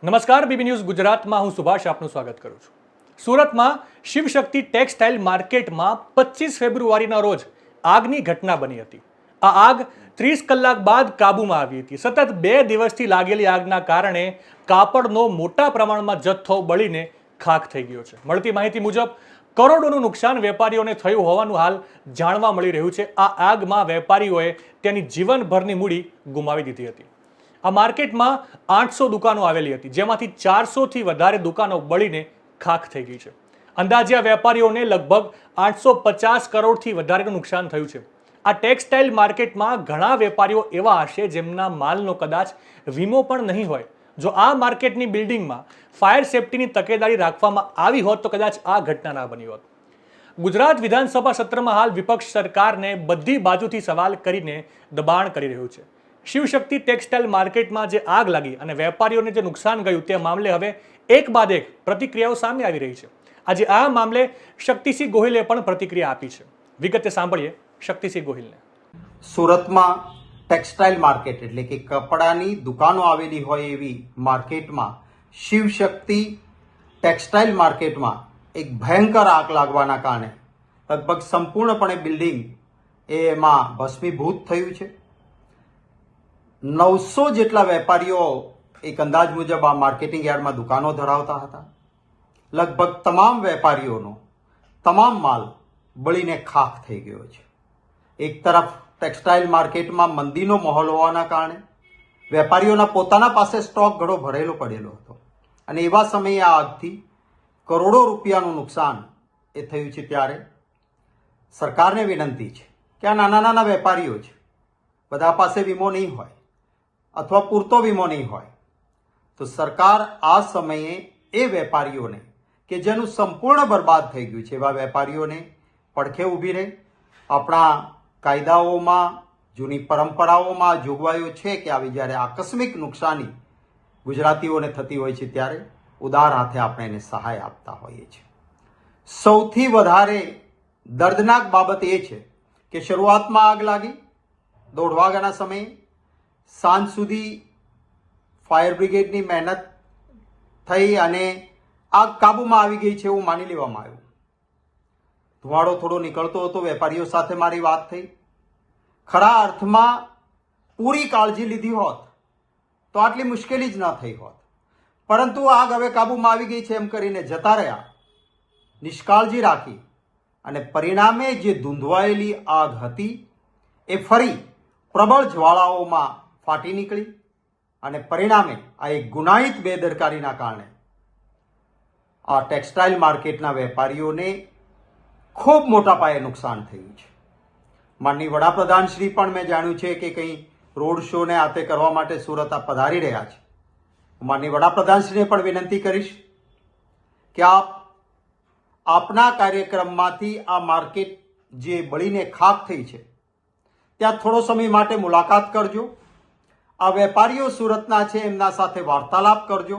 નમસ્કાર, BB news ગુજરાતમાં હું સુભાષ આપનું સ્વાગત કરું છું. સુરતમાં શિવશક્તિ ટેક્સટાઇલ માર્કેટમાં 25 ફેબ્રુઆરીના રોજ આગની ઘટના બની હતી. આ આગ 30 કલાક બાદ કાબૂમાં આવી હતી. સતત 2 દિવસથી લાગેલી આગના કારણે કાપડનો મોટા પ્રમાણમાં જથ્થો બળીને ખાખ થઈ ગયો છે. મળતી માહિતી મુજબ કરોડોનું નુકસાન વેપારીઓને થયું હોવાનું હાલ જાણવા મળી રહ્યું છે. આ આગમાં વેપારીઓએ તેની જીવનભરની મૂડી ગુમાવી દીધી હતી. આ માર્કેટમાં 800 દુકાનો આવેલી હતી, જેમાંથી 400થી વધારે દુકાનો બળીને ખાખ થઈ ગઈ છે. અંદાજે આ વેપારીઓને લગભગ 850 કરોડથી વધારેનું નુકસાન થયું છે. આ ટેક્સટાઇલ માર્કેટમાં ઘણા વેપારીઓ એવા હશે જેમના માલનો કદાચ વીમો પણ નહીં હોય. જો આ માર્કેટની બિલ્ડિંગમાં ફાયર સેફટીની તકેદારી રાખવામાં આવી હોત તો કદાચ આ ઘટના ના બની હોત. ગુજરાત વિધાનસભા સત્રમાં હાલ વિપક્ષ સરકારને બધી બાજુથી સવાલ કરીને દબાણ કરી રહ્યું છે. શિવશક્તિ ટેક્સટાઇલ માર્કેટમાં જે આગ લાગી અને વેપારીઓને જે નુકસાન ગયું તે મામલે હવે એક બાદ એક પ્રતિક્રિયાઓ સામે આવી રહી છે. આજે આ મામલે શક્તિસિંહ ગોહિલે પણ પ્રતિક્રિયા આપી છે. વિગતે સાંભળીએ શક્તિસિંહ ગોહિલને. સુરતમાં ટેક્સટાઇલ માર્કેટ એટલે કે કપડાની દુકાનો આવેલી હોય એવી માર્કેટમાં શિવશક્તિ ટેક્સટાઇલ માર્કેટમાં એક ભયંકર આગ લાગવાના કારણે લગભગ સંપૂર્ણપણે બિલ્ડિંગ એમાં ભસ્મીભૂત થયું છે. 900 જેટલા વેપારીઓ એક અંદાજ મુજબ આ માર્કેટિંગ યાર્ડમાં દુકાનો ધરાવતા હતા. લગભગ તમામ વેપારીઓનો તમામ માલ બળીને ખાખ થઈ ગયો છે. એક તરફ ટેક્સટાઇલ માર્કેટમાં મંદીનો માહોલ હોવાના કારણે વેપારીઓના પોતાના પાસે સ્ટોક ઘણો ભરેલો પડેલો હતો અને એવા સમયે આ આગથી કરોડો રૂપિયાનું નુકસાન એ થયું છે. ત્યારે સરકારને વિનંતી છે કે આ નાના નાના વેપારીઓ છે, બધા પાસે વીમો નહીં હોય અથવા પૂરતો વીમો નહીં હોય, તો સરકાર આ સમયે એ વેપારીઓને કે જેનું સંપૂર્ણ બરબાદ થઈ ગયું છે એવા વેપારીઓને પડખે ઊભી રહે. આપણા કાયદાઓમાં જૂની પરંપરાઓમાં જોગવાઈઓ છે કે આવી જ્યારે આકસ્મિક નુકસાની ગુજરાતીઓને થતી હોય છે ત્યારે ઉદાર હાથે આપણે એને સહાય આપતા હોઈએ છીએ. સૌથી વધારે દર્દનાક બાબત એ છે કે શરૂઆતમાં આગ લાગી 1:30 વાગ્યાના સમયે, સાંજ સુધી ફાયર બ્રિગેડની મહેનત થઈ અને આગ કાબૂમાં આવી ગઈ છે એવું માની લેવામાં આવ્યું. ધુમાડો થોડો નીકળતો હતો. વેપારીઓ સાથે મારી વાત થઈ. ખરા અર્થમાં પૂરી કાળજી લીધી હોત તો આટલી મુશ્કેલી જ ન થઈ હોત, પરંતુ આગ હવે કાબૂમાં આવી ગઈ છે એમ કરીને જતા રહ્યા, નિષ્કાળજી રાખી અને પરિણામે જે ધૂંધવાયેલી આગ હતી એ ફરી પ્રબળ જ્વાળાઓમાં ફાટી નીકળી અને પરિણામે આ એક ગુનાહિત બેદરકારીના કારણે આ ટેક્સટાઇલ માર્કેટના વેપારીઓને ખૂબ મોટા પાયે નુકસાન થયું છે. માનનીય વડાપ્રધાનશ્રી પણ મેં જાણ્યું છે કે કંઈ રોડ શોને આતે કરવા માટે સુરત પધારી રહ્યા છે. માનનીય વડાપ્રધાનશ્રીને પણ વિનંતી કરીશ કે આપના કાર્યક્રમમાંથી આ માર્કેટ જે બળીને ખાખ થઈ છે ત્યાં થોડો સમય માટે મુલાકાત કરજો. આ વેપારીઓ સુરતના છે એમના સાથે વાર્તાલાપ કરજો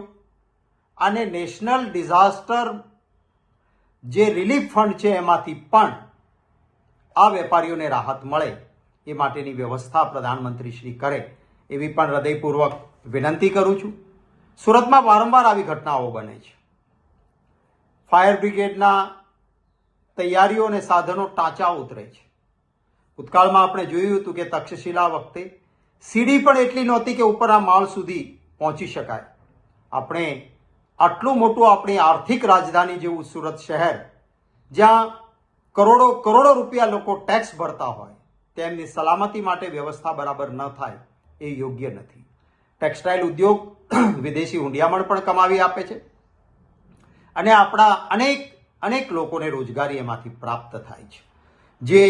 અને નેશનલ ડિઝાસ્ટર જે રિલીફ ફંડ છે એમાંથી પણ આ વેપારીઓને રાહત મળે એ માટેની વ્યવસ્થા પ્રધાનમંત્રી શ્રી કરે એવી પણ હૃદયપૂર્વક વિનંતી કરું છું. સુરતમાં વારંવાર આવી ઘટનાઓ બને છે. ફાયર બ્રિગેડના તૈયારીઓ અને સાધનો ટાંચા ઉતરે છે. ભૂતકાળમાં આપણે જોયું હતું કે તક્ષશિલા વખતે સીડી પણ એટલી નહોતી કે ઉપરના માળ સુધી પહોંચી શકાય. આપણે આટલું મોટું આપણી આર્થિક રાજધાની જેવું સુરત શહેર, જ્યાં કરોડો રૂપિયા લોકો ટેક્સ ભરતા હોય, તેમની સલામતી માટે વ્યવસ્થા બરાબર ન થાય એ યોગ્ય નથી. ટેક્સટાઇલ ઉદ્યોગ વિદેશી હુંડિયામણ પણ કમાવી આપે છે અને આપણા અનેક લોકોને રોજગારી એમાંથી પ્રાપ્ત થાય છે. જે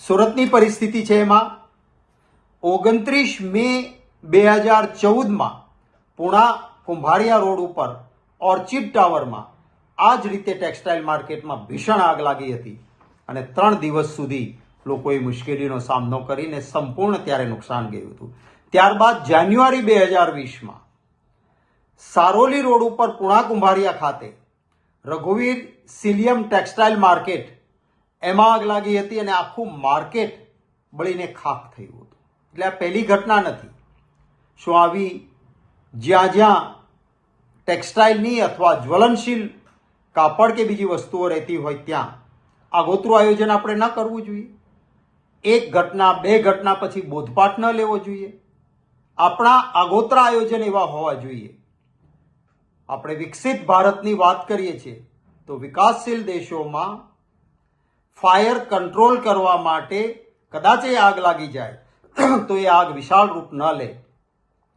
સુરતની પરિસ્થિતિ છે એમાં 29 મે 2014માં પુણા કુંભારિયા રોડ ઉપર ઓર્ચિડ ટાવરમાં આ જ રીતે ટેક્સટાઇલ માર્કેટમાં ભીષણ આગ લાગી હતી અને 3 દિવસ સુધી લોકોએ મુશ્કેલીનો સામનો કરીને સંપૂર્ણ ત્યારે નુકસાન ગયું હતું. ત્યારબાદ જાન્યુઆરી 2020માં સારોલી રોડ ઉપર પુણા કુંભારિયા ખાતે રઘુવીર સિલિયમ ટેક્સટાઇલ માર્કેટ એમાં આગ લાગી હતી અને આખું માર્કેટ બળીને ખાખ થયું હતું. એટલે આ પહેલી ઘટના નથી. શું આવી જ્યાં ટેક્સટાઇલની અથવા જ્વલનશીલ કાપડ કે બીજી વસ્તુઓ રહેતી હોય ત્યાં આગોતરું આયોજન આપણે ન કરવું જોઈએ. એક ઘટના બે ઘટના પછી બોધપાઠ ન લેવો જોઈએ. આપણા આગોતરા આયોજન એવા હોવા જોઈએ. આપણે વિકસિત ભારતની વાત કરીએ છીએ તો વિકાસશીલ દેશોમાં ફાયર કંટ્રોલ કરવા માટે કદાચ એ આગ લાગી જાય તો એ આગ વિશાળ રૂપ ન લે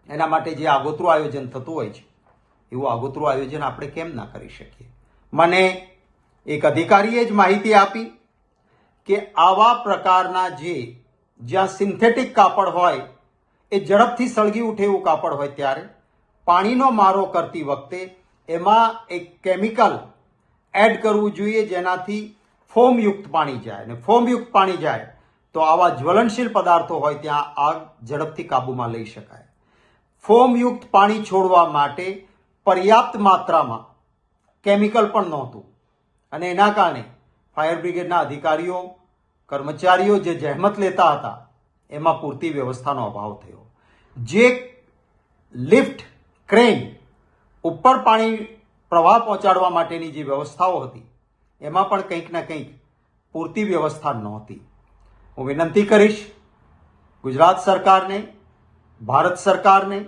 એના માટે જે આગોતરું આયોજન થતું હોય છે એવું આગોતરું આયોજન આપણે કેમ ના કરી શકીએ. મને એક અધિકારીએ જ માહિતી આપી કે આવા પ્રકારના જ્યાં સિન્થેટિક કાપડ હોય એ ઝડપથી સળગી ઉઠે એવું કાપડ હોય ત્યારે પાણીનો મારો કરતી વખતે એમાં એક કેમિકલ એડ કરવું જોઈએ જેનાથી ફોમયુક્ત પાણી જાય, અને ફોમયુક્ત પાણી જાય તો આવા જ્વલનશીલ પદાર્થો હોય ત્યાં આગ ઝડપથી કાબૂમાં લઈ શકાય. ફોમયુક્ત પાણી છોડવા માટે પર્યાપ્ત માત્રામાં કેમિકલ પણ નહોતું અને એના કારણે ફાયર બ્રિગેડના અધિકારીઓ કર્મચારીઓ જે જહેમત લેતા હતા એમાં પૂરતી વ્યવસ્થાનો અભાવ થયો. જે લિફ્ટ ક્રેન ઉપર પાણી પ્રવાહ પહોંચાડવા માટેની જે વ્યવસ્થાઓ હતી એમાં પણ કંઈક ને કંઈક પૂરતી વ્યવસ્થા નહોતી. હું વિનંતી કરીશ ગુજરાત સરકારને, ભારત સરકારને,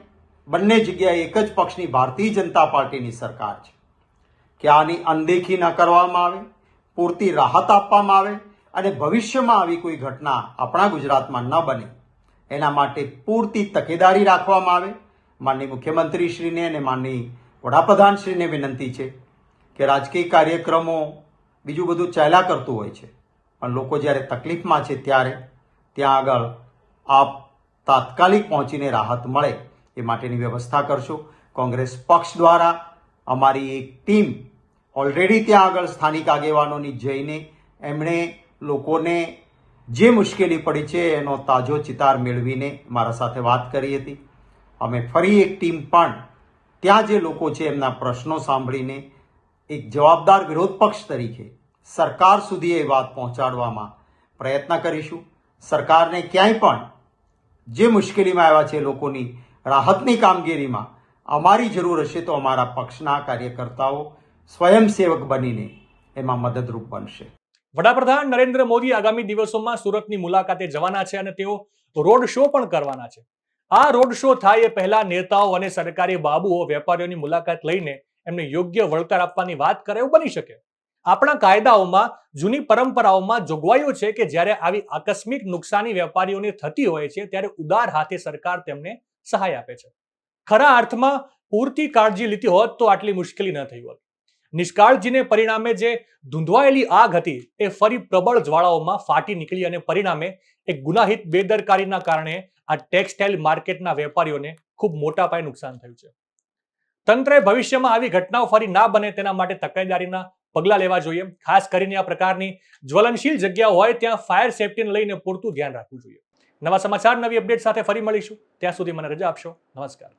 બંને જગ્યાએ એક જ પક્ષની ભારતીય જનતા પાર્ટીની સરકાર છે કે આની અનદેખી ન કરવામાં આવે, પૂરતી રાહત આપવામાં આવે અને ભવિષ્યમાં આવી કોઈ ઘટના આપણા ગુજરાતમાં ન બને એના માટે પૂરતી તકેદારી રાખવામાં આવે. માનનીય મુખ્યમંત્રીશ્રીને અને માનનીય વડાપ્રધાનશ્રીને વિનંતી છે કે રાજકીય કાર્યક્રમો બીજું બધું ચાલ્યા કરતું હોય છે પણ લોકો જ્યારે તકલીફમાં છે ત્યારે ત્યાં આગળ આપ તાત્કાલિક પહોંચીને રાહત મળે એ માટેની વ્યવસ્થા કરશો. કોંગ્રેસ પક્ષ દ્વારા અમારી એક ટીમ ઓલરેડી ત્યાં આગળ સ્થાનિક આગેવાનોની જઈને એમણે લોકોને જે મુશ્કેલી પડી છે એનો તાજો ચિતાર મેળવીને મારા સાથે વાત કરી હતી. અમે ફરી એક ટીમ પણ ત્યાં જે લોકો છે એમના પ્રશ્નો સાંભળીને એક જવાબદાર વિરોધ પક્ષ તરીકે સરકાર સુધી એ વાત પહોંચાડવામાં પ્રયત્ન કરીશું. સરકારને ક્યાંય પણ જે મુશ્કેલીમાં આવ્યા છે લોકોની રાહતની કામગીરીમાં અમારી જરૂર હશે તો અમારા પક્ષના કાર્યકર્તાઓ સ્વયંસેવક બનીને એમાં મદદરૂપ બનશે. વડાપ્રધાન નરેન્દ્ર મોદી આગામી દિવસોમાં સુરતની મુલાકાતે જવાના છે અને તેઓ રોડ શો પણ કરવાના છે. આ રોડ શો થાય એ પહેલા નેતાઓ અને સરકારી બાબુઓ વેપારીઓની મુલાકાત લઈને એમને યોગ્ય વળતર આપવાની વાત કરે એવું બની શકે. આપણા કાયદાઓમાં જૂની પરંપરાઓમાં જોગવાઈઓ છે કે જ્યારે આવી આકસ્મિક નુકસાની વેપારીઓને થતી હોય છે ત્યારે ઉદાર હાથે સરકાર તેમને સહાય આપે છે. ખરા અર્થમાં પૂરતી કાળજી લીધી હોત તો આટલી મુશ્કેલી ન થઈ હોત. નિષ્કાળજીને પરિણામે જે ધૂંધવાયેલી આગ હતી એ ફરી પ્રબળ જ્વાળાઓમાં ફાટી નીકળી અને પરિણામે એક ગુનાહિત બેદરકારીના કારણે આ ટેક્સટાઇલ માર્કેટના વેપારીઓને ખૂબ મોટા પાયે નુકસાન થયું છે. તંત્રએ ભવિષ્યમાં આવી ઘટનાઓ ફરી ના બને તેના માટે તકેદારીના પગલાં લેવા જોઈએ. ખાસ કરીને આ પ્રકારની જ્વલનશીલ જગ્યાઓ હોય ત્યાં ફાયર સેફટીને લઈને પૂરતું ધ્યાન રાખવું જોઈએ. નવા સમાચાર નવી અપડેટ સાથે ફરી મળીશું. ત્યાં સુધી મને રજા આપશો. નમસ્કાર.